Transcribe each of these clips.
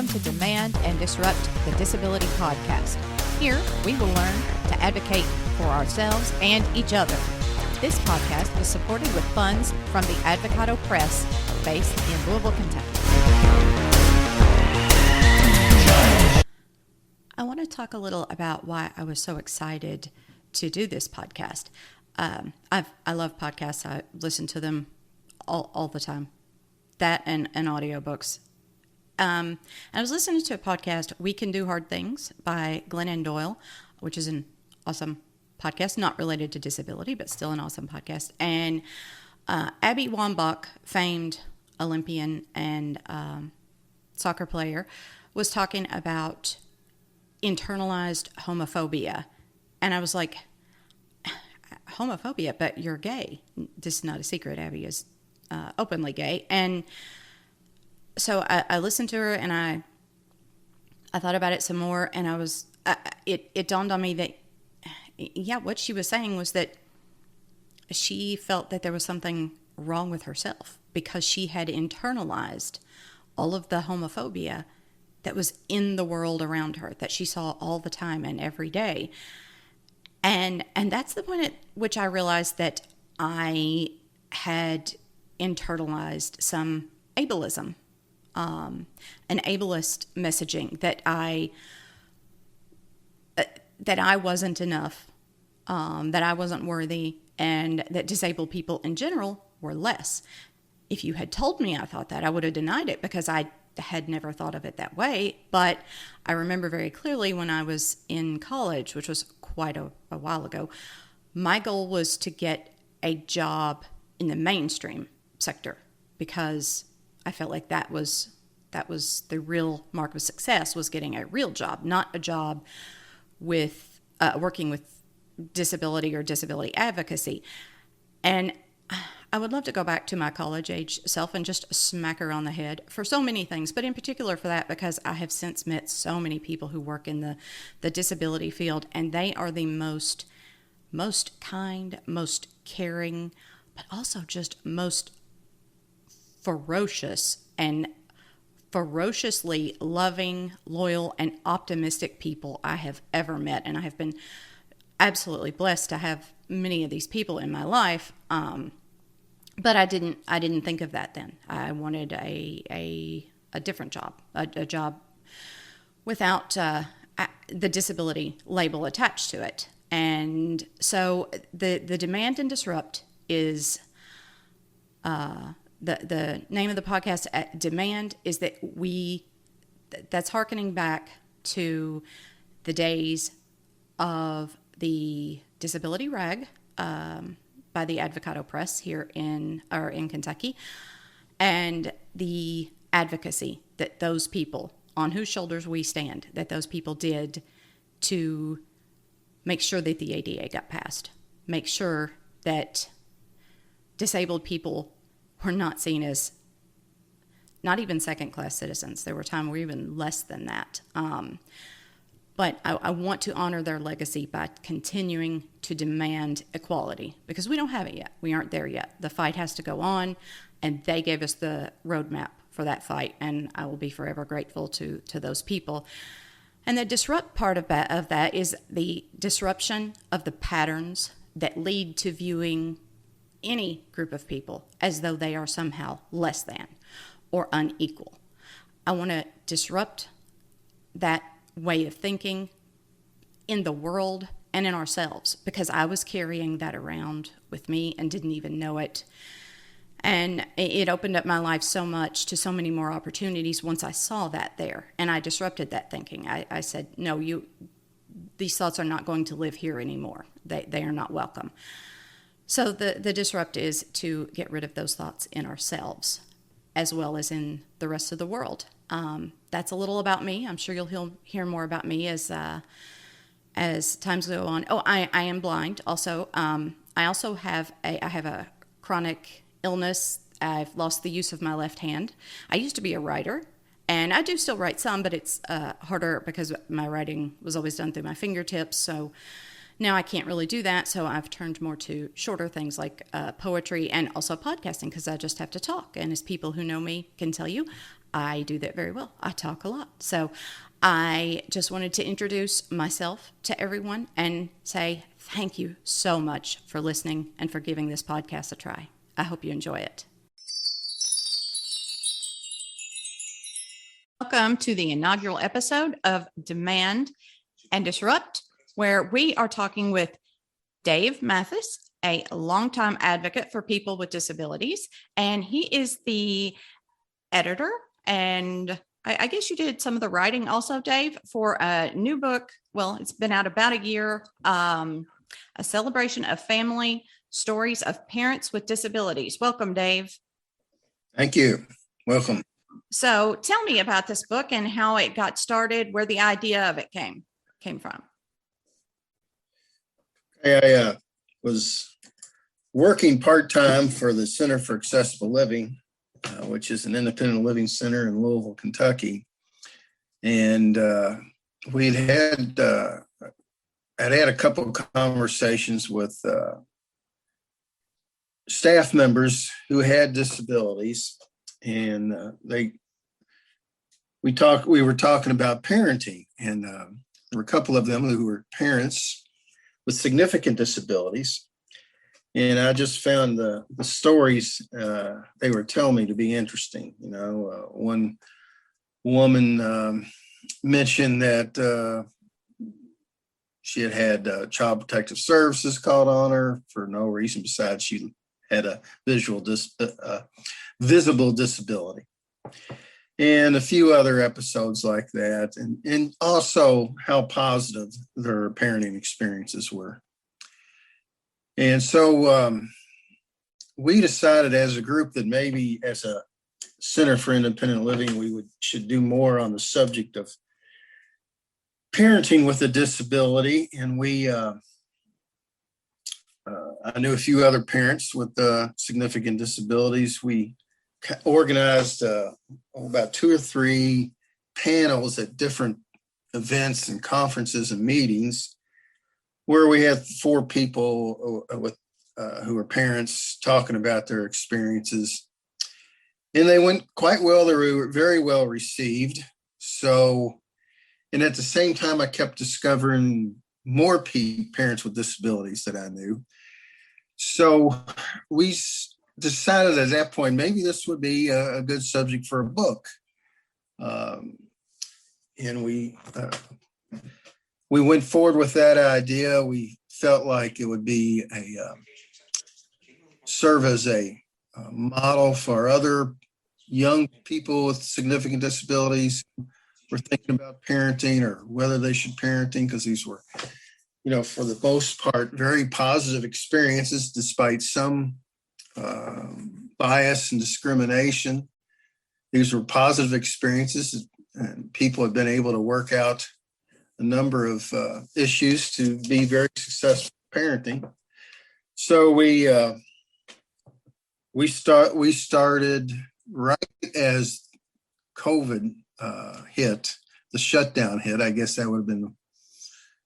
Welcome to Demand and Disrupt the Disability Podcast. Here, we will learn to advocate for ourselves and each other. This podcast is supported with funds from the Advocato Press, based in Louisville, Kentucky. I want to talk a little about why I was so excited to do this podcast. I love podcasts. I listen to them all the time. That and audiobooks. I was listening to a podcast, We Can Do Hard Things, by Glennon Doyle, which is an awesome podcast, not related to disability, but still an awesome podcast. And Abby Wambach, famed Olympian and soccer player, was talking about internalized homophobia. And I was like, homophobia, but you're gay. This is not a secret. Abby is openly gay. And so I listened to her, and I thought about it some more, and it dawned on me that, what she was saying was that she felt that there was something wrong with herself because she had internalized all of the homophobia that was in the world around her, that she saw all the time and every day. And that's the point at which I realized that I had internalized some ableism. An ableist messaging that I wasn't enough, that I wasn't worthy, and that disabled people in general were less. If you had told me I thought that, I would have denied it because I had never thought of it that way. But I remember very clearly when I was in college, which was quite a while ago, my goal was to get a job in the mainstream sector because I felt like that was the real mark of success, was getting a real job, not a job with working with disability or disability advocacy. And I would love to go back to my college age self and just smack her on the head for so many things, but in particular for that because I have since met so many people who work in the disability field, and they are the most kind, most caring, but also just most ferocious and ferociously loving, loyal, and optimistic people I have ever met. And I have been absolutely blessed to have many of these people in my life. But I didn't think of that then. I wanted a different job, a job without the disability label attached to it. And so the Demand and Disrupt is the name of the podcast. Demand is that's harkening back to the days of the disability rag by the Advocato Press here in Kentucky, and the advocacy that those people, on whose shoulders we stand, that those people did to make sure that the ADEA got passed, make sure that disabled people were not seen as not even second-class citizens. There were times where even less than that. But I want to honor their legacy by continuing to demand equality because we don't have it yet. We aren't there yet. The fight has to go on, and they gave us the roadmap for that fight, and I will be forever grateful to those people. And the disrupt part of that is the disruption of the patterns that lead to viewing any group of people as though they are somehow less than or unequal. I want to disrupt that way of thinking in the world and in ourselves because I was carrying that around with me and didn't even know it. And it opened up my life so much to so many more opportunities once I saw that there. And I disrupted that thinking. I said, no, these thoughts are not going to live here anymore. They are not welcome. So the disrupt is to get rid of those thoughts in ourselves as well as in the rest of the world. That's a little about me. I'm sure you'll hear more about me as times go on. Oh, I am blind also. I also have a chronic illness. I've lost the use of my left hand. I used to be a writer, and I do still write some, but it's harder because my writing was always done through my fingertips. So Now I can't really do that, so I've turned more to shorter things like poetry and also podcasting, because I just have to talk. And as people who know me can tell you, I do that very well. I talk a lot. So I just wanted to introduce myself to everyone and say thank you so much for listening and for giving this podcast a try. I hope you enjoy it. Welcome to the inaugural episode of Demand and Disrupt, where we are talking with Dave Matheis, a longtime advocate for people with disabilities. And he is the editor, and I guess you did some of the writing also, Dave, for a new book. Well, it's been out about a year, a celebration of family stories of parents with disabilities. Welcome, Dave. Thank you. Welcome. So tell me about this book and how it got started, where the idea of it came from. I was working part-time for the Center for Accessible Living, which is an independent living center in Louisville, Kentucky. And I'd had a couple of conversations with staff members who had disabilities, and we were talking about parenting, and there were a couple of them who were parents with significant disabilities. And I just found the stories they were telling me to be interesting. You know, one woman mentioned that she had Child Protective Services called on her for no reason besides she had a visible disability, and a few other episodes like that, and also how positive their parenting experiences were. And so we decided as a group that maybe as a Center for Independent Living, we should do more on the subject of parenting with a disability. And I knew a few other parents with significant disabilities. We organized about 2 or 3 panels at different events and conferences and meetings, where we had 4 people who were parents talking about their experiences. And they went quite well. They were very well received. So, and at the same time, I kept discovering more parents with disabilities that I knew. So we decided at that point, maybe this would be a good subject for a book. And we went forward with that idea. We felt like it would be serve as a model for other young people with significant disabilities who were thinking about parenting or whether they should parenting, because these were, you know, for the most part, very positive experiences, despite some bias and discrimination. These were positive experiences, and people have been able to work out a number of issues to be very successful parenting. So we started right as COVID hit, the shutdown hit. I guess that would have been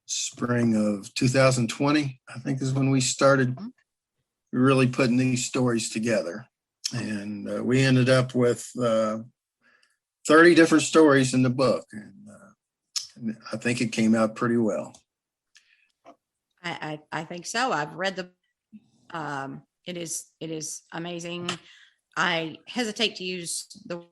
spring of 2020, I think, is when we started really putting these stories together. And we ended up with 30 different stories in the book. And I think it came out pretty well. I think so. I've read the it is amazing. I hesitate to use the word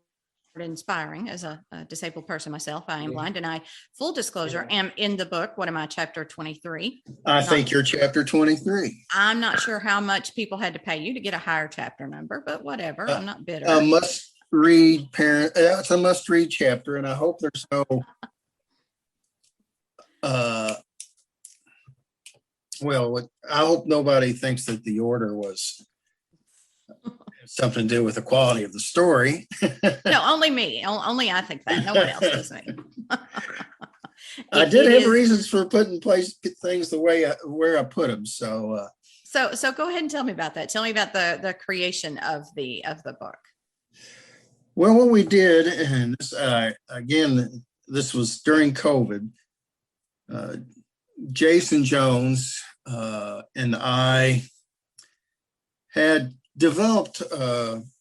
inspiring as a disabled person myself. I am blind, and I, full disclosure, am in the book. What am I, chapter 23? I think you're chapter 23. I'm not sure how much people had to pay you to get a higher chapter number, but whatever. I'm not bitter. A must-read parent. It's a must-read chapter, and I hope there's no I hope nobody thinks that the order was something to do with the quality of the story. No, only me. Only I think that. No one else does me. I did have reasons for putting things the way where I put them. So go ahead and tell me about that. Tell me about the creation of the book. Well, what we did, and this, again, this was during COVID. Jason Jones and I had developed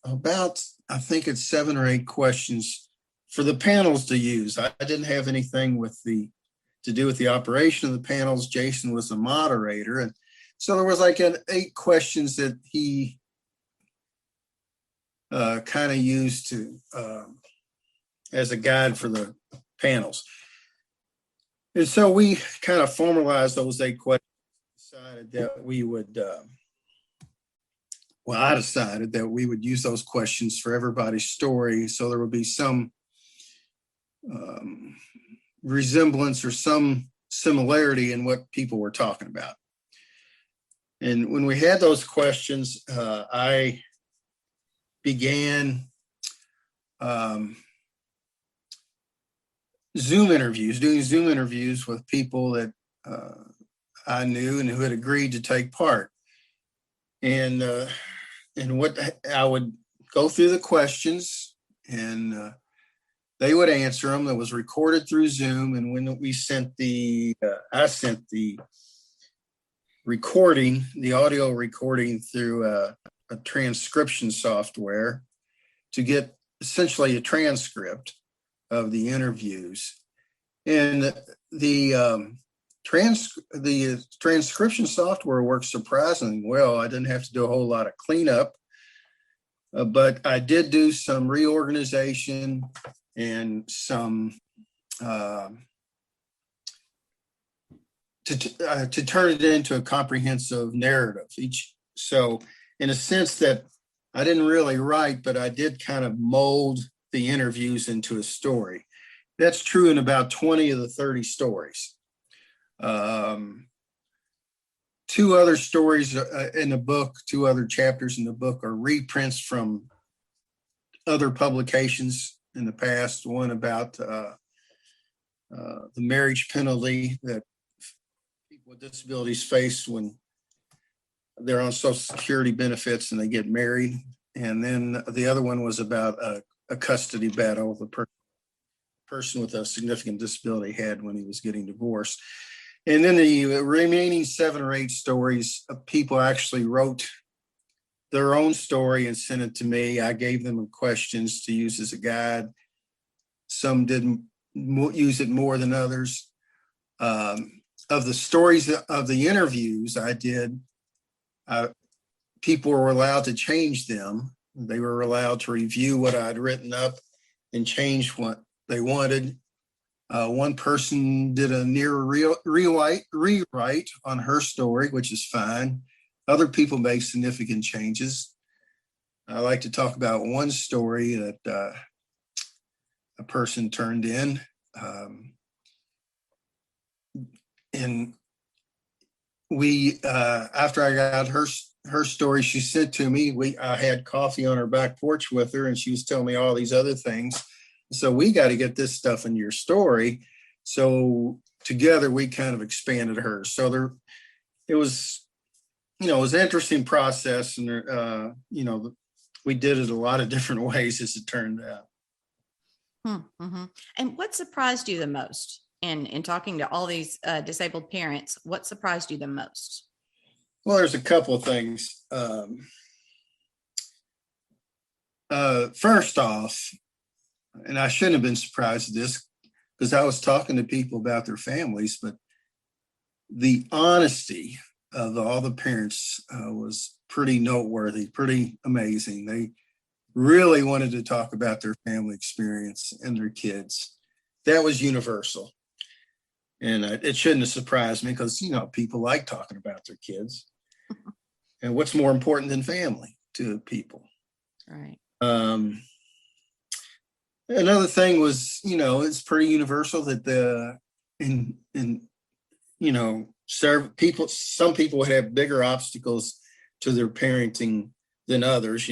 about, I think it's 7 or 8 questions for the panels to use. I didn't have anything to do with the operation of the panels. Jason was the moderator. And so there was like 8 questions that he kind of used to as a guide for the panels. And so we kind of formalized those 8 questions, decided that we would, I decided that we would use those questions for everybody's story. So there would be some resemblance or some similarity in what people were talking about. And when we had those questions, I began doing Zoom interviews with people that I knew and who had agreed to take part. And what I would go through the questions, and they would answer them. It was recorded through Zoom, and when we sent I sent the recording, the audio recording through a transcription software to get essentially a transcript of the interviews. And the transcription software works surprisingly well. I didn't have to do a whole lot of cleanup, but I did do some reorganization and some to turn it into a comprehensive narrative. So in a sense that I didn't really write, but I did kind of mold the interviews into a story. That's true in about 20 of the 30 stories. 2 other stories in the book, 2 other chapters in the book are reprints from other publications in the past. One about the marriage penalty that people with disabilities face when they're on Social Security benefits and they get married. And then the other one was about a custody battle the person with a significant disability had when he was getting divorced. And then the remaining 7 or 8 stories, people actually wrote their own story and sent it to me. I gave them questions to use as a guide. Some didn't use it more than others. Of the stories of the interviews I did, people were allowed to change them. They were allowed to review what I'd written up and change what they wanted. One person did a near rewrite on her story, which is fine. Other people make significant changes. I like to talk about one story that a person turned in. And we, after I got her story, she sent to me, I had coffee on her back porch with her, and she was telling me all these other things. So we got to get this stuff in your story. So together we kind of expanded hers. So it was an interesting process, and we did it a lot of different ways as it turned out. Mm-hmm. And what surprised you the most in talking to all these disabled parents? What surprised you the most? Well, there's a couple of things. First off, and I shouldn't have been surprised at this because I was talking to people about their families, but the honesty of all the parents was pretty noteworthy, pretty amazing. They really wanted to talk about their family experience and their kids. That was universal. And it shouldn't have surprised me because, people like talking about their kids. And what's more important than family to people? Right. Another thing was, it's pretty universal that some people would have bigger obstacles to their parenting than others,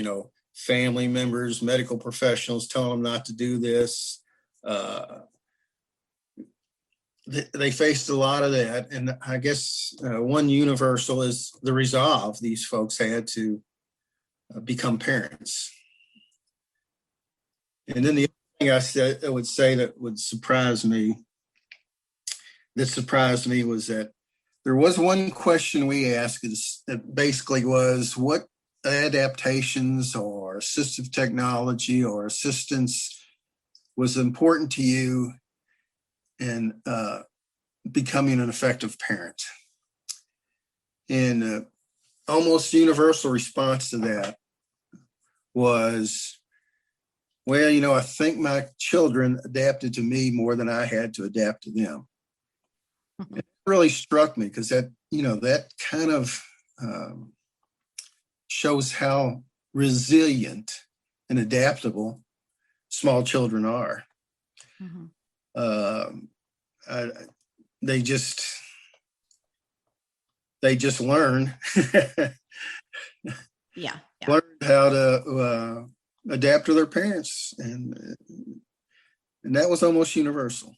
family members, medical professionals telling them not to do this. They faced a lot of that. And I guess one universal is the resolve these folks had to become parents. And then the other thing I would say that surprised me was that there was one question we asked that basically was, what adaptations or assistive technology or assistance was important to you in becoming an effective parent? And almost universal response to that was, well, I think my children adapted to me more than I had to adapt to them. It really struck me because that kind of shows how resilient and adaptable small children are. Mm-hmm. They just learn learn how to adapt to their parents, and that was almost universal.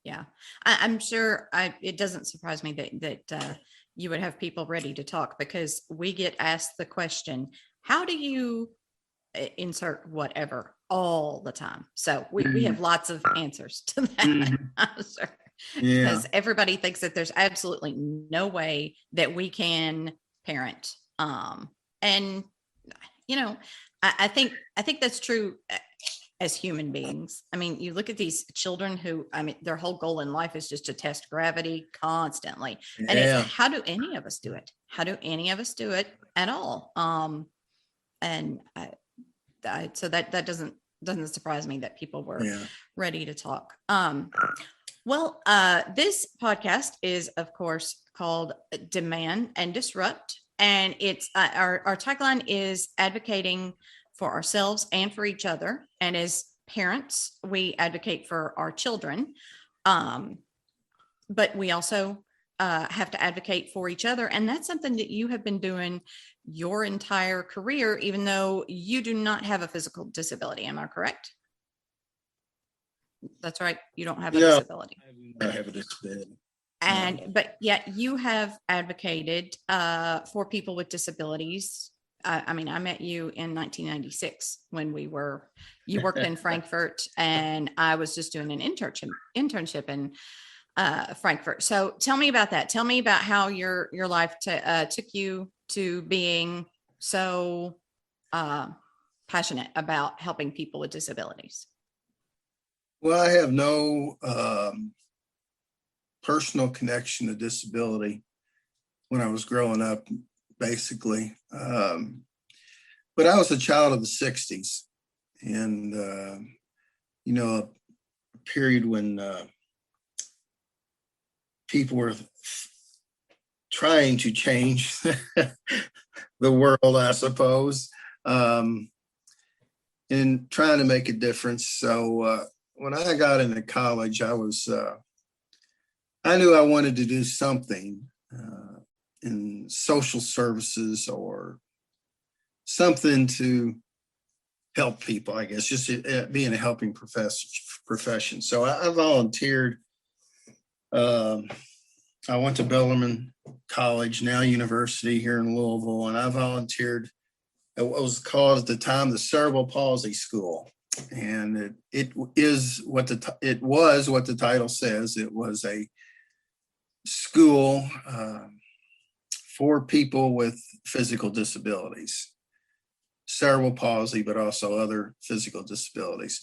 Yeah, I'm sure. It doesn't surprise me that you would have people ready to talk, because we get asked the question, how do you insert whatever all the time? So we have lots of answers to that. I'm sure. Because everybody thinks that there's absolutely no way that we can parent. And I think that's true as human beings. I mean, you look at these children who, their whole goal in life is just to test gravity constantly. And it's, how do any of us do it? How do any of us do it at all? So that doesn't surprise me that people were ready to talk. Well, this podcast is, of course, called Demand and Disrupt. And it's our tagline is advocating for ourselves and for each other. And as parents, we advocate for our children. But we also have to advocate for each other. And that's something that you have been doing your entire career, even though you do not have a physical disability. Am I correct? That's right. You don't have a disability. I have a disability. But yet you have advocated for people with disabilities. I met you in 1996 when you worked in Frankfurt, and I was just doing an internship in Frankfurt. So tell me about that. Tell me about how your life took you to being so passionate about helping people with disabilities. Well, I have no personal connection to disability when I was growing up, basically. But I was a child of the 60s, and, a period when people were trying to change the world, I suppose, and trying to make a difference. So when I got into college, I knew I wanted to do something in social services or something to help people, I guess, just being a helping profession. So I volunteered. I went to Bellarmine College, now university here in Louisville, and I volunteered at what was called at the time the Cerebral Palsy School. And it was what the title says. It was a school for people with physical disabilities, cerebral palsy, but also other physical disabilities.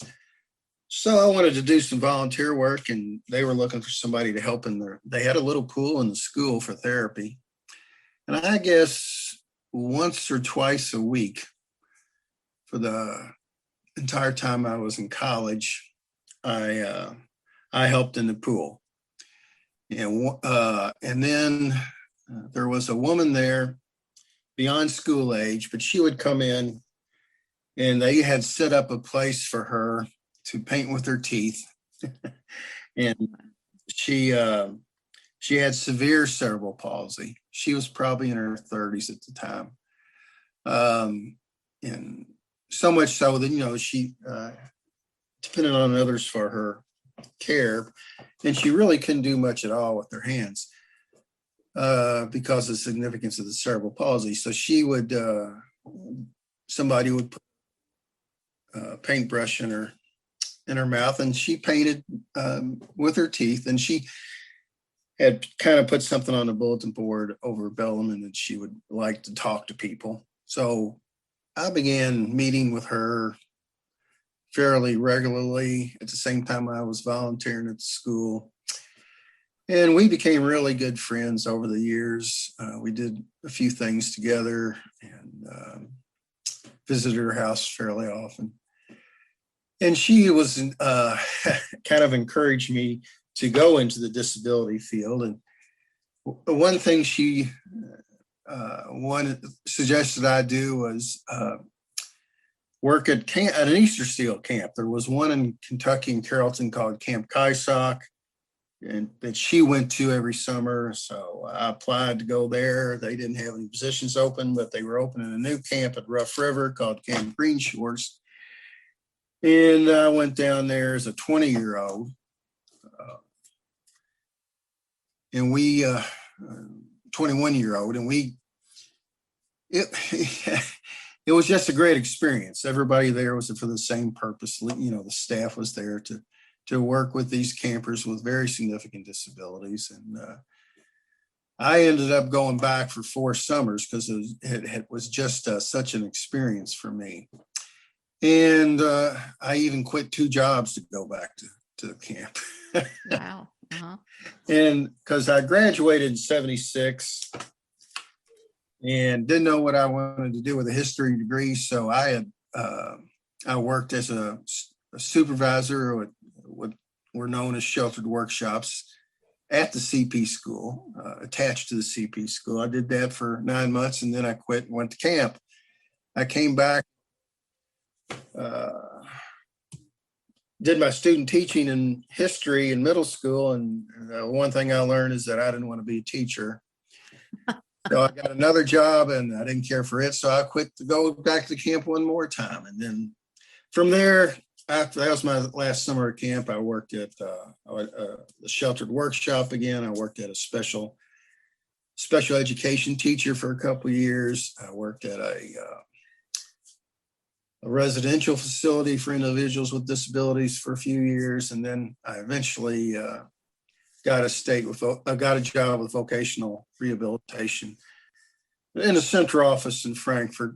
So I wanted to do some volunteer work, and they were looking for somebody to help they had a little pool in the school for therapy. And I guess once or twice a week for the entire time I was in college, I helped in the pool. And then there was a woman there beyond school age, but she would come in, and they had set up a place for her to paint with her teeth. And she had severe cerebral palsy. She was probably in her 30s at the time. And so much so that, she depended on others for her care, and she really couldn't do much at all with her hands because of the significance of the cerebral palsy. So somebody would put a paintbrush in her mouth, and she painted with her teeth, and she had kind of put something on the bulletin board over Bellarmine that she would like to talk to people. So I began meeting with her fairly regularly at the same time I was volunteering at the school. And we became really good friends over the years. We did a few things together and visited her house fairly often. And she was kind of encouraged me to go into the disability field. And one thing she suggested I do was work at an Easter Seal camp. There was one in Kentucky and Carrollton called Camp Kysock, and that she went to every summer. So I applied to go there. They didn't have any positions open, but they were opening a new camp at Rough River called Camp Green Shores. And I went down there as a 20-year-old. And we, 21-year-old, and it was just a great experience. Everybody there was for the same purpose. The staff was there to work with these campers with very significant disabilities. And I ended up going back for 4 summers because it was just such an experience for me. And I even quit 2 jobs to go back to the camp. Wow. Uh-huh. And because I graduated in 76 and didn't know what I wanted to do with a history degree. So I worked as a supervisor at what were known as sheltered workshops at the CP school, attached to the CP school. I did that for 9 months and then I quit and went to camp. I came back, did my student teaching in history in middle school. And one thing I learned is that I didn't want to be a teacher. So I got another job and I didn't care for it. So I quit to go back to camp one more time. And then from there, after that was my last summer at camp, I worked at the sheltered workshop again. I worked at a special education teacher for a couple of years. I worked at a residential facility for individuals with disabilities for a few years. And then I eventually got a job with vocational rehabilitation in a central office in Frankfurt.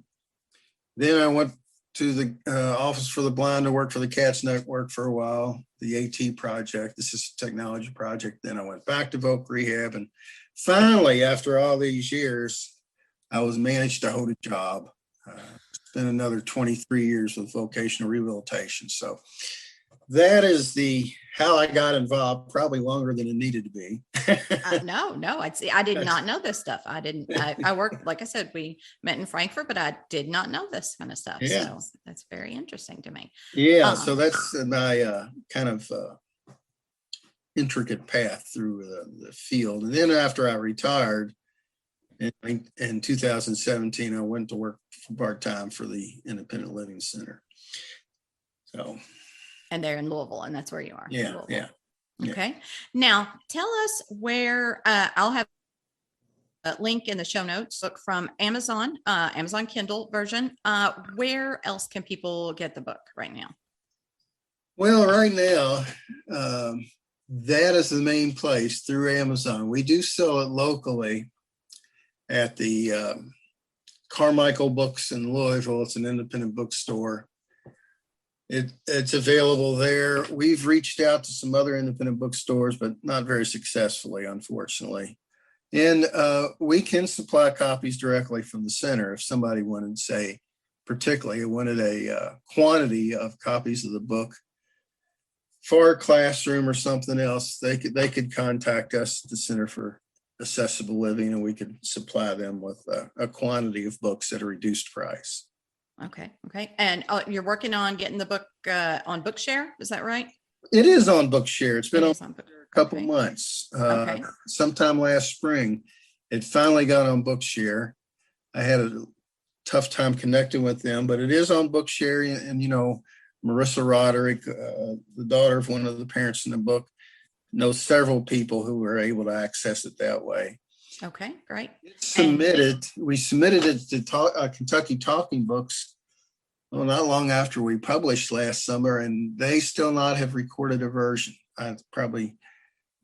Then I went to the Office for the Blind to work for the CATS Network for a while, the AT project, this is a technology project. Then I went back to voc rehab. And finally, after all these years, I was managed to hold a job. Spent another 23 years with vocational rehabilitation. So that is how I got involved, probably longer than it needed to be. No, I did not know this stuff. I worked, like I said, we met in Frankfurt, but I did not know this kind of stuff. Yeah. So that's very interesting to me. Yeah. So that's my kind of intricate path through the field. And then after I retired in 2017, I went to work part-time for the Independent Living Center. So. And they're in Louisville, and that's where you are. Yeah. Okay. Now, tell us where I'll have a link in the show notes. Look from Amazon Kindle version. Where else can people get the book right now? Well, right now, that is the main place through Amazon. We do sell it locally at the Carmichael Books in Louisville. It's an independent bookstore. It's available there. We've reached out to some other independent bookstores, but not very successfully, unfortunately. And we can supply copies directly from the center if somebody wanted, say, particularly wanted a quantity of copies of the book for a classroom or something else. They could contact us at the Center for Accessible Living, and we could supply them with a quantity of books at a reduced price. Okay. And you're working on getting the book on Bookshare, is that right? It is on Bookshare. It's been on for a couple months. Sometime last spring, it finally got on Bookshare. I had a tough time connecting with them, but it is on Bookshare. And Marissa Roderick, the daughter of one of the parents in the book, knows several people who were able to access it that way. Okay, great. We submitted it to Kentucky Talking Books not long after we published last summer, and they still not have recorded a version. Probably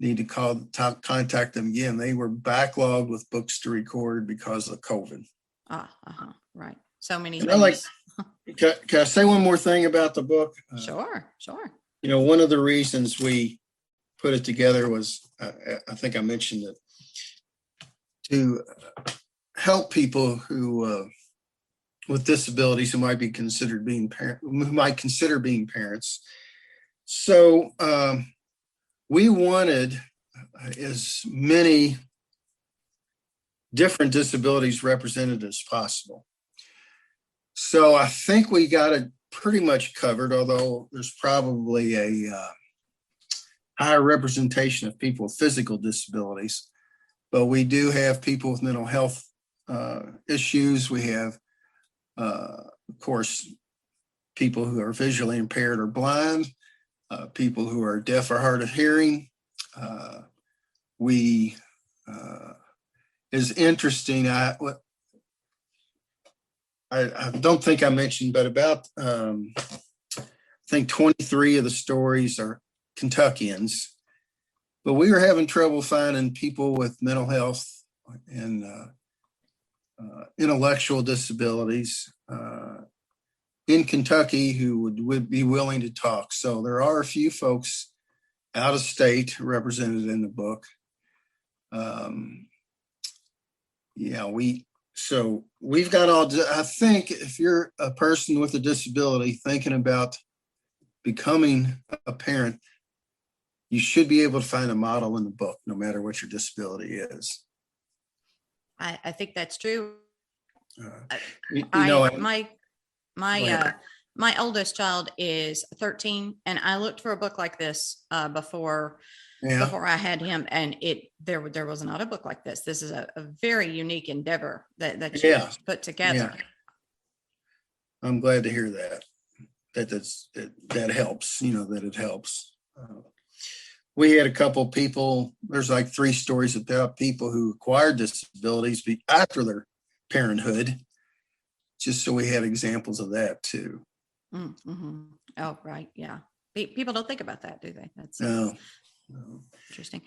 need to contact them again. They were backlogged with books to record because of COVID. Right. So many and things. Can I say one more thing about the book? Sure. One of the reasons we put it together was, I think I mentioned it, to help people who with disabilities who might consider being parents. So we wanted as many different disabilities represented as possible. So I think we got it pretty much covered, although there's probably a higher representation of people with physical disabilities. But we do have people with mental health issues. We have, of course, people who are visually impaired or blind, people who are deaf or hard of hearing. Is interesting. I don't think I mentioned, but about I think 23 of the stories are Kentuckians, but we were having trouble finding people with mental health and intellectual disabilities in Kentucky who would be willing to talk. So there are a few folks out of state represented in the book. We've got I think if you're a person with a disability thinking about becoming a parent, you should be able to find a model in the book, no matter what your disability is. I think that's true. My oldest child is 13, and I looked for a book like this before I had him, and there was not a book like this. This is a very unique endeavor that you put together. Yeah. I'm glad to hear that. That helps. That it helps. We had a couple people. There's like 3 stories about people who acquired disabilities after their parenthood, just so we had examples of that too. Mm-hmm. Oh, right. Yeah. People don't think about that, do they? That's no. Interesting.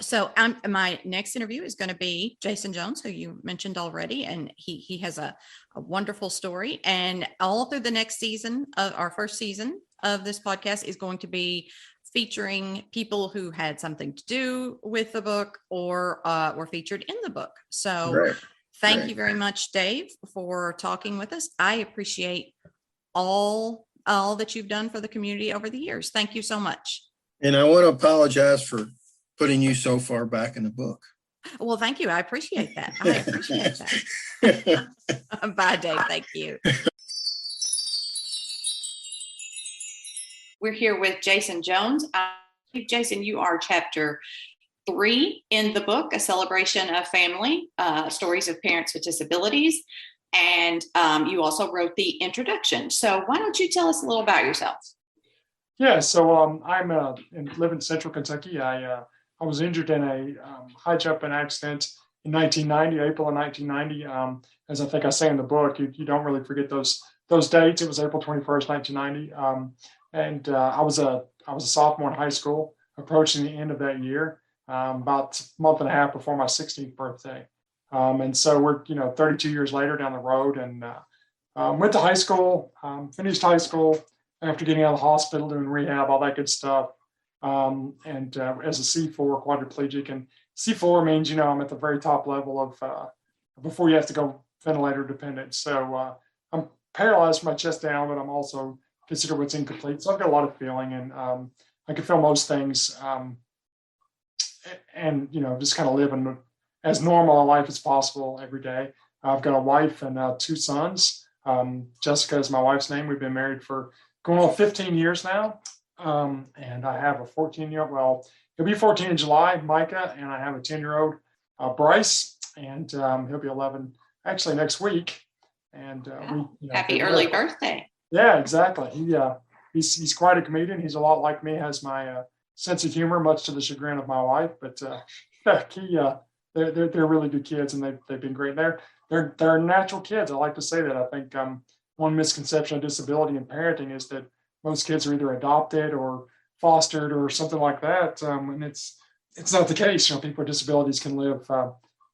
So my next interview is going to be Jason Jones, who you mentioned already, and he has a wonderful story. And all through the next season of our first season of this podcast is going to be featuring people who had something to do with the book or were featured in the book. So thank you very much, Dave, for talking with us. I appreciate all that you've done for the community over the years. Thank you so much. And I want to apologize for putting you so far back in the book. Well, thank you. I appreciate that. Bye, Dave. Thank you. We're here with Jason Jones. Jason, you are chapter 3 in the book, A Celebration of Family, Stories of Parents with Disabilities. And you also wrote the introduction. So why don't you tell us a little about yourself? Yeah, so I live in Central Kentucky. I was injured in a high jumping accident in 1990, April of 1990. As I think I say in the book, you don't really forget those dates. It was April 21st, 1990, and I was a sophomore in high school, approaching the end of that year, about a month and a half before my 16th birthday. And so we're 32 years later down the road, and went to high school, finished high school. After getting out of the hospital, doing rehab, all that good stuff. And as a C4 quadriplegic, and C4 means, I'm at the very top level of before you have to go ventilator dependent. So I'm paralyzed from my chest down, but I'm also considered what's incomplete. So I've got a lot of feeling, and I can feel most things, and just kind of living as normal a life as possible every day. I've got a wife and 2 sons. Jessica is my wife's name. We've been married for going on 15 years now. And I have a 14-year-old, well, he'll be 14 in July, Micah, and I have a 10-year-old, Bryce, and he'll be 11 actually next week. And happy early birthday. Yeah, exactly. He's quite a comedian. He's a lot like me, has my sense of humor, much to the chagrin of my wife, but they're really good kids, and they've been great. They're natural kids. I like to say that. I think one misconception of disability and parenting is that most kids are either adopted or fostered or something like that. And it's it's not the case. You know, people with disabilities can live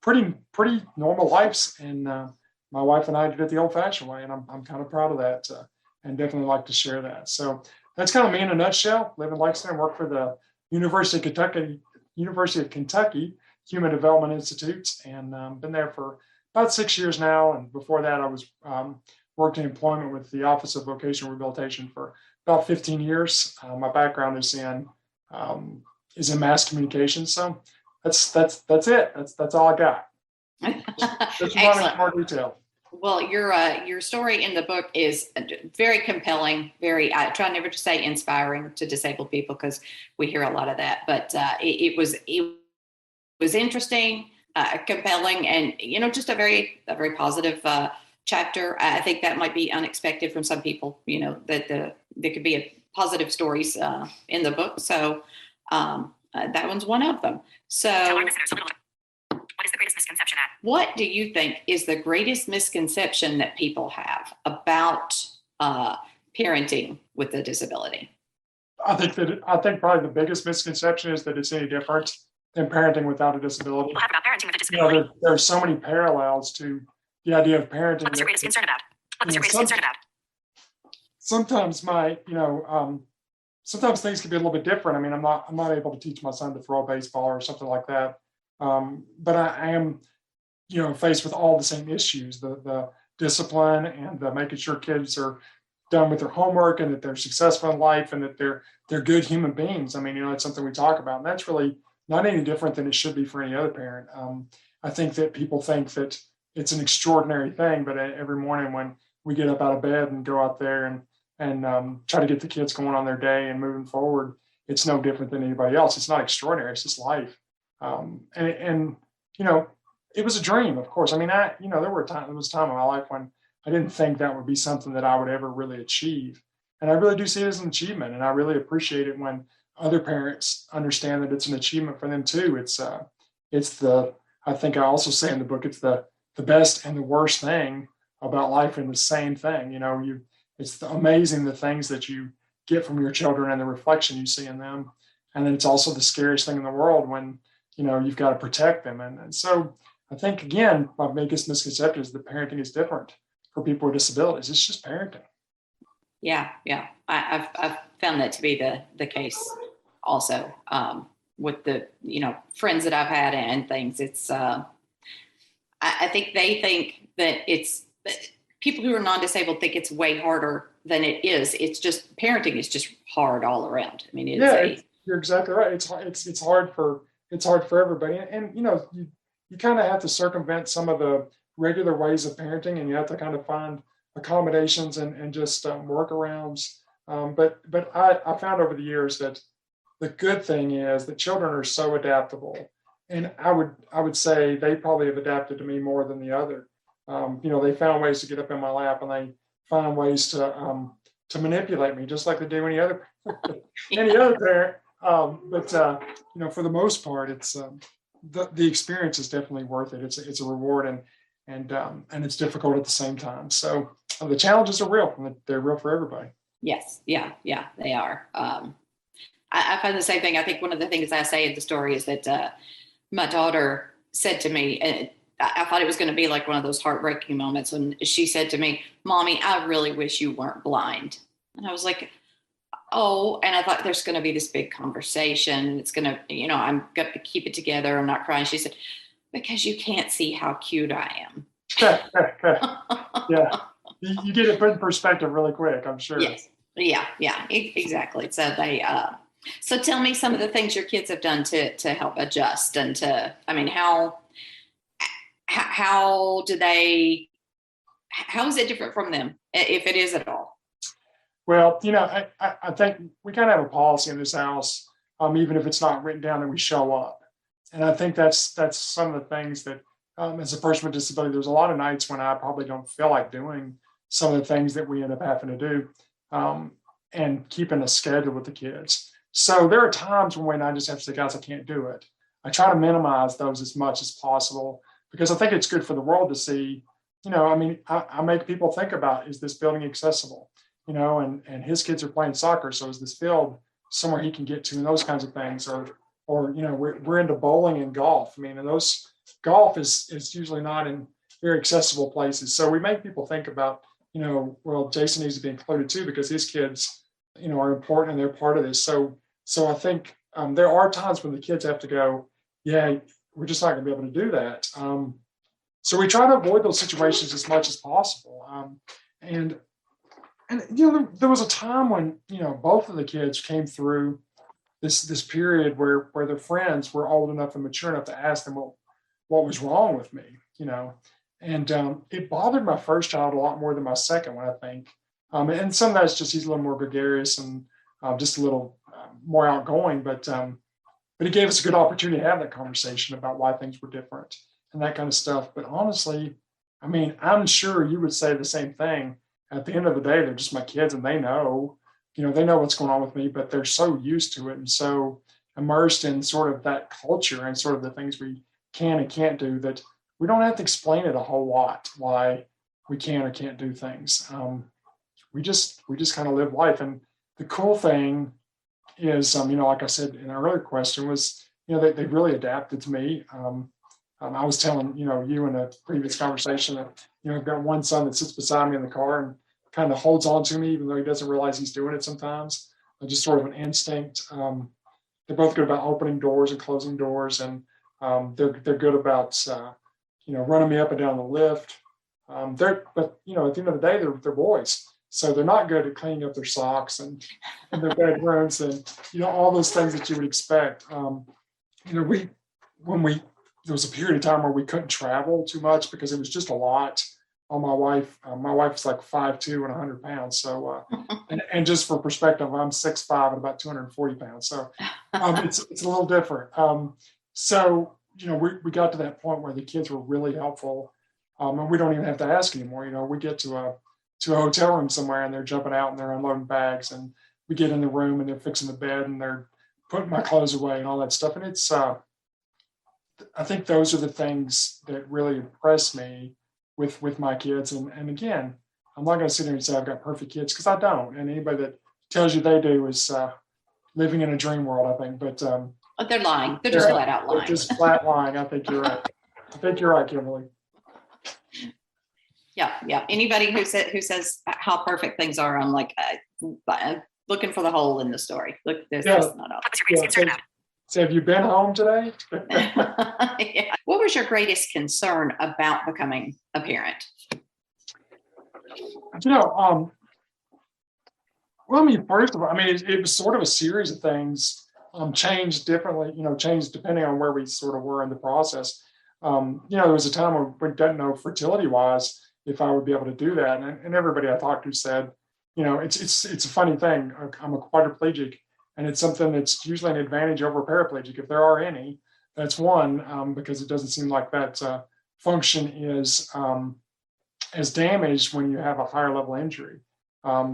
pretty normal lives, and my wife and I did it the old-fashioned way, and I'm kind of proud of that, and definitely like to share that. So that's kind of me in a nutshell. Live in Lexington, work for the University of Kentucky Human Development Institute, and been there for about 6 years now. And before that, I was worked in employment with the Office of Vocational Rehabilitation for about 15 years. My background is in mass communication. So that's it. That's all I got. Just wanting more detail. Well, your story in the book is very compelling. I try never to say inspiring to disabled people because we hear a lot of that. But it was interesting, compelling, and just a very positive chapter. I think that might be unexpected from some people. That there could be positive stories in the book. So that one's one of them. So. What is the greatest misconception? What do you think is the greatest misconception that people have about parenting with a disability? I think probably the biggest misconception is that it's any different than parenting without a disability. What about parenting with a disability? There are so many parallels to the idea of parenting. What's your greatest concern about? What was your greatest concern about? Sometimes sometimes things can be a little bit different. I mean, I'm not able to teach my son to throw a baseball or something like that. But I am, faced with all the same issues, the discipline and the making sure kids are done with their homework and that they're successful in life and that they're good human beings. I mean, it's something we talk about, and that's really not any different than it should be for any other parent. I think that people think that it's an extraordinary thing, but every morning when we get up out of bed and go out there and try to get the kids going on their day and moving forward, it's no different than anybody else. It's not extraordinary. It's just life. It was a dream, of course. I mean, there was a time in my life when I didn't think that would be something that I would ever really achieve. And I really do see it as an achievement. And I really appreciate it when other parents understand that it's an achievement for them too. I think I also say in the book, it's the best and the worst thing about life in the same thing. It's amazing the things that you get from your children and the reflection you see in them. And then it's also the scariest thing in the world when you've got to protect them. And so I think, again, my biggest misconception is that parenting is different for people with disabilities. It's just parenting. Yeah. I've found that to be the case also with the, friends that I've had and things. It's, I think they think that people who are non-disabled think it's way harder than it is. It's just, parenting is just hard all around. I mean, you're exactly right. It's hard for everybody. And you kind of have to circumvent some of the regular ways of parenting, and you have to kind of find accommodations and just workarounds. But I found over the years that the good thing is that children are so adaptable. And I would say they probably have adapted to me more than the other. They found ways to get up in my lap, and they find ways to manipulate me just like they do any other parent. But for the most part, it's the experience is definitely worth it. It's a reward, and it's difficult at the same time. So the challenges are real, and they're real for everybody. Yes, yeah, they are. I find the same thing. I think one of the things I say in the story is that my daughter said to me, and I thought it was going to be like one of those heartbreaking moments when she said to me, "Mommy, I really wish you weren't blind." And I was like, oh, and I thought there's going to be this big conversation. It's going to, I'm going to keep it together. I'm not crying. She said, because you can't see how cute I am. Yeah. You get it put in perspective really quick, I'm sure. Yes. Yeah, exactly. So so tell me some of the things your kids have done to help adjust and how is it different from them, if it is at all? Well, I think we kind of have a policy in this house, even if it's not written down, that we show up. And I think that's some of the things that, as a person with disability, there's a lot of nights when I probably don't feel like doing some of the things that we end up having to do, and keeping a schedule with the kids. So there are times when I just have to say, guys, I can't do it. I try to minimize those as much as possible because I think it's good for the world to see, I make people think about, is this building accessible? And his kids are playing soccer. So is this field somewhere he can get to, and those kinds of things, or or, we're into bowling and golf. I mean, and golf is usually not in very accessible places. So we make people think about, well, Jason needs to be included too, because his kids, are important and they're part of this. So I think there are times when the kids have to go, yeah, we're just not going to be able to do that. So we try to avoid those situations as much as possible. And there was a time when, both of the kids came through this period where their friends were old enough and mature enough to ask them what was wrong with me, and it bothered my first child a lot more than my second one, I think. And some of that's just he's a little more gregarious and just a little more outgoing, but it gave us a good opportunity to have that conversation about why things were different and that kind of stuff. But honestly, I mean, I'm sure you would say the same thing. At the end of the day, they're just my kids, and they know what's going on with me, but they're so used to it and so immersed in sort of that culture and sort of the things we can and can't do that we don't have to explain it a whole lot why we can or can't do things. We just kind of live life. And the cool thing is, like I said in our earlier question, was they really adapted to me. I was telling you in a previous conversation that I've got one son that sits beside me in the car and kind of holds on to me, even though he doesn't realize he's doing it sometimes. Just sort of an instinct. They're both good about opening doors and closing doors, and they're good about running me up and down the lift. But at the end of the day, they're boys, so they're not good at cleaning up their socks and their bedrooms and all those things that you would expect. There was a period of time where we couldn't travel too much because it was just a lot on my wife. My wife's like 5'2" and 100 pounds. So, and just for perspective, I'm 6'5" and about 240 pounds. So it's a little different. So, we got to that point where the kids were really helpful. And we don't even have to ask anymore. We get to a hotel room somewhere and they're jumping out and they're unloading bags, and we get in the room and they're fixing the bed and they're putting my clothes away and all that stuff. And it's, I think those are the things that really impress me with my kids. And again, I'm not going to sit here and say I've got perfect kids, because I don't. And anybody that tells you they do is living in a dream world, I think. But they're lying. They're just flat out lying. They're just flat lying. I think you're right. I think you're right, Kimberly. Yeah. Anybody who says how perfect things are, I'm like looking for the hole in the story. Look, there's not all. So have you been home today? Yeah. What was your greatest concern about becoming a parent? Well, I mean, first of all, it was sort of a series of things, changed differently, changed depending on where we sort of were in the process. There was a time when we didn't know fertility-wise if I would be able to do that. And everybody I talked to said, it's a funny thing. I'm a quadriplegic, and it's something that's usually an advantage over a paraplegic, if there are any. That's one, because it doesn't seem like that function is as damaged when you have a higher level injury.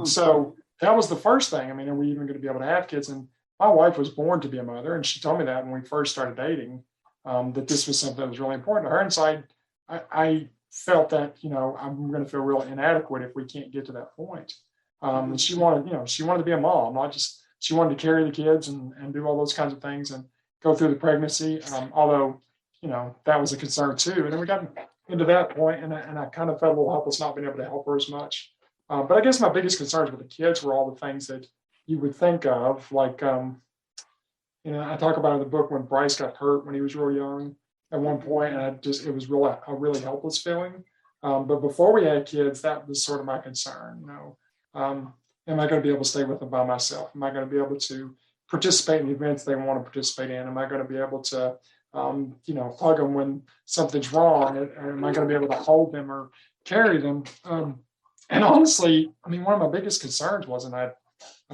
So that was the first thing. Are we even going to be able to have kids? And my wife was born to be a mother, and she told me that when we first started dating, that this was something that was really important to her. And so I felt that, I'm going to feel real inadequate if we can't get to that point. And she wanted to be a mom, not just, she wanted to carry the kids and do all those kinds of things and go through the pregnancy. Although, that was a concern too. And then we got into that point, and I kind of felt a little helpless not being able to help her as much. But I guess my biggest concerns with the kids were all the things that you would think of, like, I talk about in the book when Bryce got hurt when he was real young at one point, and it was a really helpless feeling. But before we had kids, that was sort of my concern. Am I going to be able to stay with them by myself? Am I going to be able to participate in the events they want to participate in? Am I going to be able to, hug them when something's wrong? Am I going to be able to hold them or carry them? And honestly, one of my biggest concerns was, and I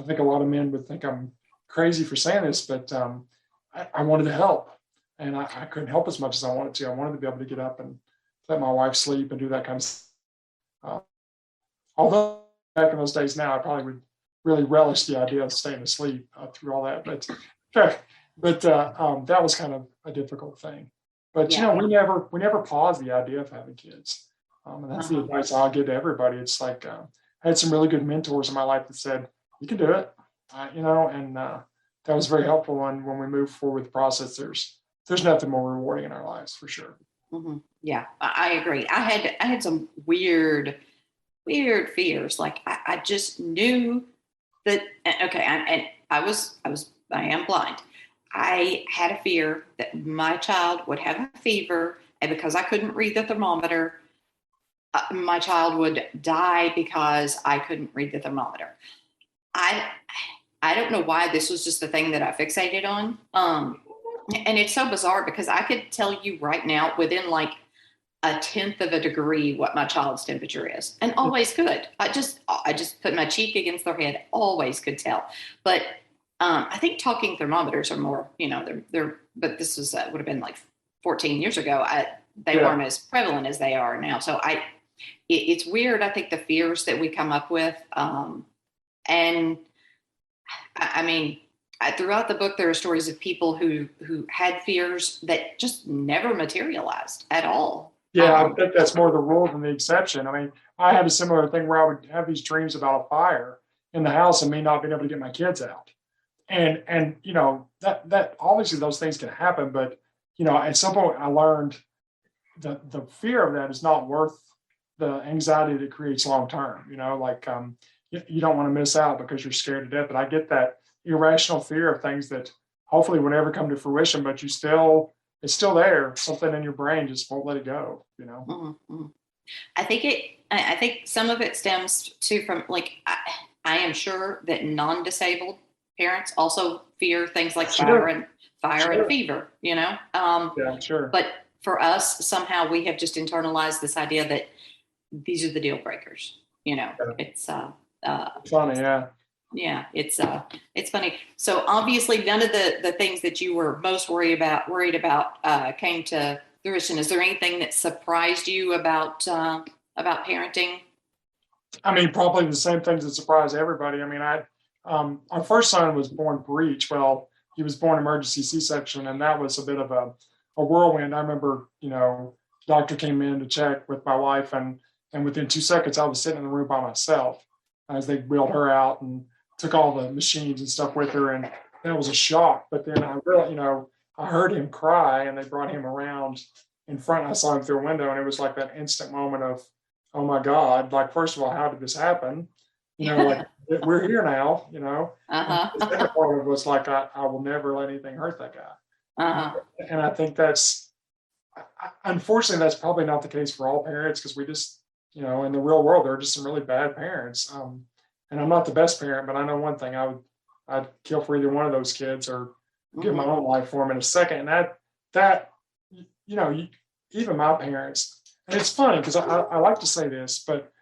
think a lot of men would think I'm crazy for saying this, but I wanted to help, and I couldn't help as much as I wanted to. I wanted to be able to get up and let my wife sleep and do that kind of stuff. Although back in those days now, I probably would really relish the idea of staying asleep through all that. But that was kind of a difficult thing. But we never paused the idea of having kids. And that's the advice I'll give to everybody. It's like I had some really good mentors in my life that said, "You can do it," that was very helpful when we move forward with the process. There's nothing more rewarding in our lives, for sure. Mm-hmm. Yeah, I agree. I had some weird fears. Like I just knew that, okay, I am blind. I had a fear that my child would have a fever, and because I couldn't read the thermometer, my child would die because I couldn't read the thermometer. I don't know why this was just the thing that I fixated on. And it's so bizarre because I could tell you right now within like a tenth of a degree what my child's temperature is, and always could. I just put my cheek against their head, always could tell. But I think talking thermometers are more, they're but this was would have been like 14 years ago. They weren't as prevalent as they are now. So it's weird. I think the fears that we come up with, and I mean, throughout the book, there are stories of people who had fears that just never materialized at all. Yeah, I think that's more the rule than the exception. I mean, I had a similar thing where I would have these dreams about a fire in the house and me not being able to get my kids out. And that obviously those things can happen, but at some point I learned that the fear of that is not worth the anxiety that it creates long term. You don't want to miss out because you're scared to death. But I get that irrational fear of things that hopefully will never come to fruition, but it's still there. Something in your brain just won't let it go. Mm-hmm. I think some of it stems too from I am sure that non-disabled parents also fear things like fire and fever. Yeah, sure. But for us, somehow we have just internalized this idea that these are the deal breakers. It's funny, yeah. Yeah, it's funny. So obviously, none of the things that you were most worried about came to fruition. Is there anything that surprised you about parenting? I mean, probably the same things that surprise everybody. I mean, our first son was born breech. Well, he was born emergency C-section, and that was a bit of a whirlwind. I remember, doctor came in to check with my wife, and within 2 seconds, I was sitting in the room by myself as they wheeled her out and took all the machines and stuff with her, and that was a shock. But then I really, I heard him cry, and they brought him around in front. I saw him through a window, and it was like that instant moment of, oh my God! Like, first of all, how did this happen? We're here now. Uh-huh. The second part of it was like, I will never let anything hurt that guy. Uh-huh. And I think unfortunately, that's probably not the case for all parents, because we just, in the real world, there are just some really bad parents. And I'm not the best parent, but I know one thing: I'd kill for either one of those kids or give my own life for them in a second. And that even my parents, and it's funny because I like to say this, but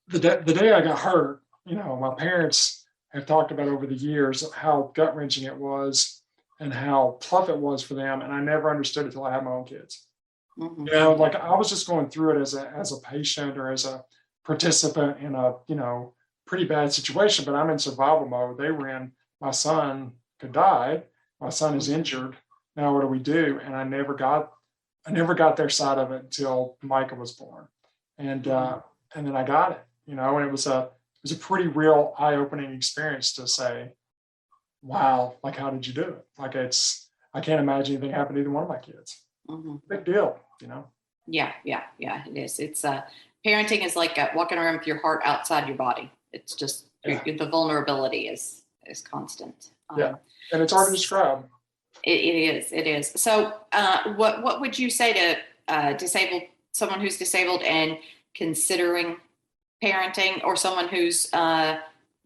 the day I got hurt, my parents have talked about over the years how gut-wrenching it was and how tough it was for them, and I never understood it till I had my own kids. Mm-hmm. I was just going through it as a patient or as a participant in a pretty bad situation, but I'm in survival mode. They were in, my son could die, my son is injured, now what do we do? And I never got their side of it until Micah was born, and then I got it, and it was a pretty real eye-opening experience to say, wow, like, how did you do it? Like, I can't imagine anything happened to either one of my kids. Mm-hmm. Big deal, Yeah, it is. It's parenting is like walking around with your heart outside your body. It's just the vulnerability is constant. Yeah, and it's hard to describe. It is. So, what would you say to someone who's disabled and considering parenting, or someone who's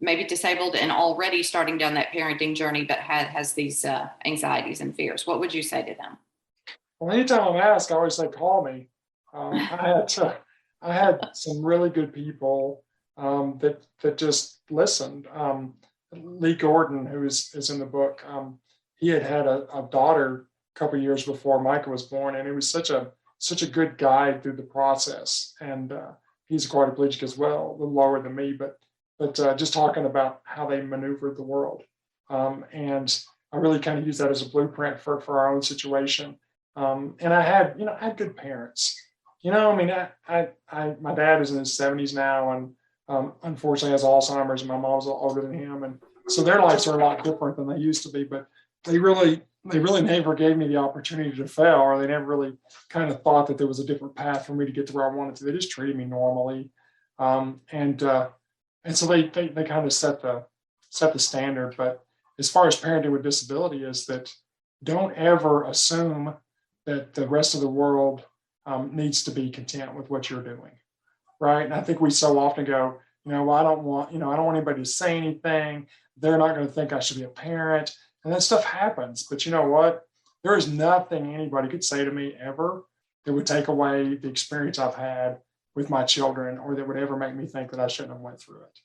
maybe disabled and already starting down that parenting journey, but has these anxieties and fears? What would you say to them? Well, anytime I'm asked, I always say, call me. I had some really good people that just listened. Lee Gordon, who is in the book, he had a daughter a couple of years before Micah was born, and it was such a good guide through the process. And he's a quadriplegic as well, a little lower than me, but just talking about how they maneuvered the world. And I really kind of use that as a blueprint for our own situation. And I had good parents. My dad is in his 70s now, and unfortunately has Alzheimer's, and my mom's older than him. And So their lives are a lot different than they used to be, but they really never gave me the opportunity to fail, or they never really kind of thought that there was a different path for me to get to where I wanted to. They just treated me normally. And so they kind of set the standard. But as far as parenting with disability is that don't ever assume that the rest of the world needs to be content with what you're doing, right? And I think we so often go, well, I don't want anybody to say anything. They're not going to think I should be a parent. And that stuff happens. But you know what? There is nothing anybody could say to me ever that would take away the experience I've had with my children, or that would ever make me think that I shouldn't have went through it.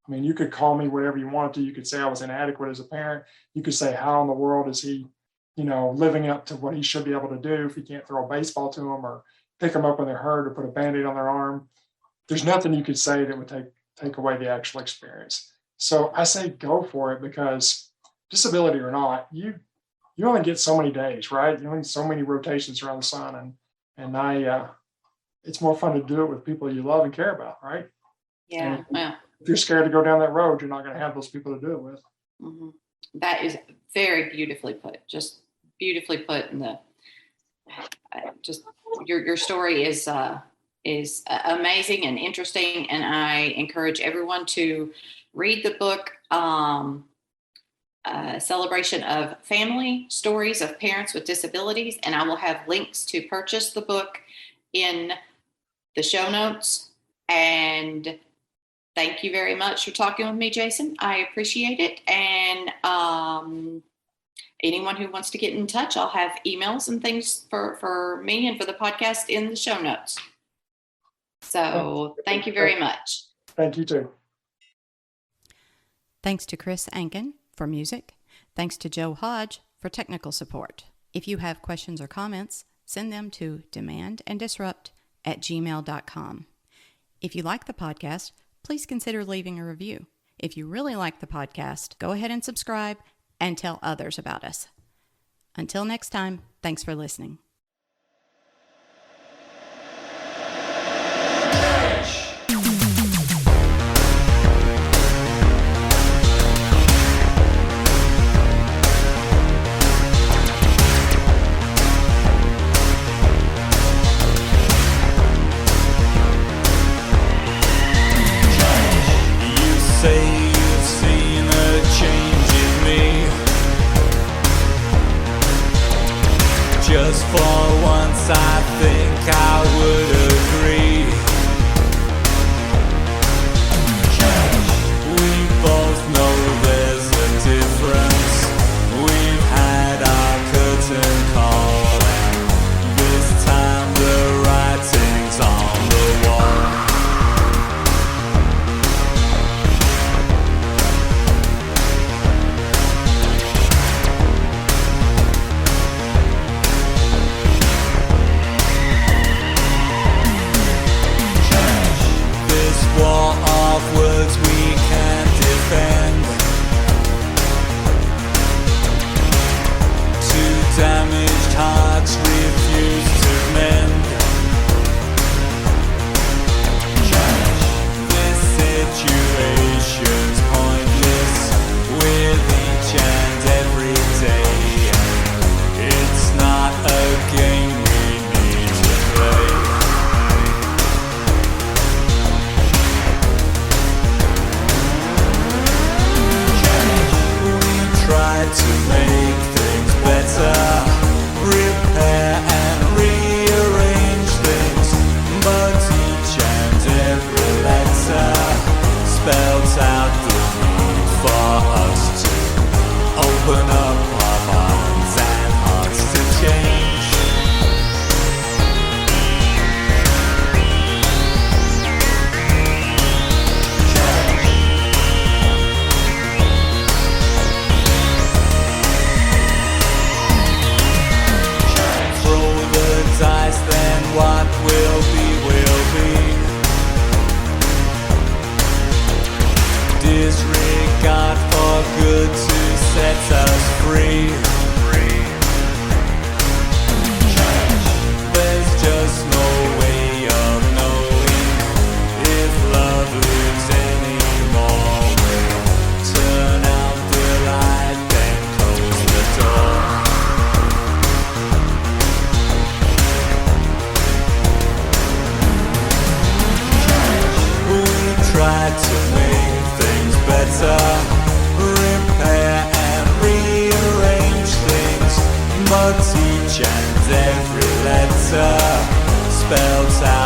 I mean, you could call me whatever you wanted to. You could say I was inadequate as a parent. You could say, how in the world is he, living up to what he should be able to do if he can't throw a baseball to them or pick them up when they're hurt or put a Band-Aid on their arm. There's nothing you could say that would take away the actual experience. So I say go for it, because disability or not, you only get so many days, right? You only get so many rotations around the sun, and it's more fun to do it with people you love and care about, right? Yeah. And if you're scared to go down that road, you're not going to have those people to do it with. Mm-hmm. That is very beautifully put. Just beautifully put. In the just your story is amazing and interesting, and I encourage everyone to read the book. Celebration of Family Stories of Parents with Disabilities, and I will have links to purchase the book in the show notes. And thank you very much for talking with me, Jason. I appreciate it. And anyone who wants to get in touch, I'll have emails and things for me and for the podcast in the show notes. So thank you very much. Thank you too. Thanks to Chris Ankin for music. Thanks to Joe Hodge for technical support. If you have questions or comments, send them to demandanddisrupt@gmail.com. If you like the podcast, please consider leaving a review. If you really like the podcast, go ahead and subscribe and tell others about us. Until next time, thanks for listening. Just for once I think I would agree. We both know there's a difference. We've had our curtain call, and this time the writing's on the wall. War of words we can't defend. Two damaged hearts refuse to mend. This situation's pointless with each and every day. It's not a game we need to play. To make things better, repair and rearrange things, but each and every letter spells out the need for us to open up our minds and hearts to change. Dice, then what will be, will be. Disregard for good to set us free. There's just no way of knowing if love lives anymore. Will turn out spelled out.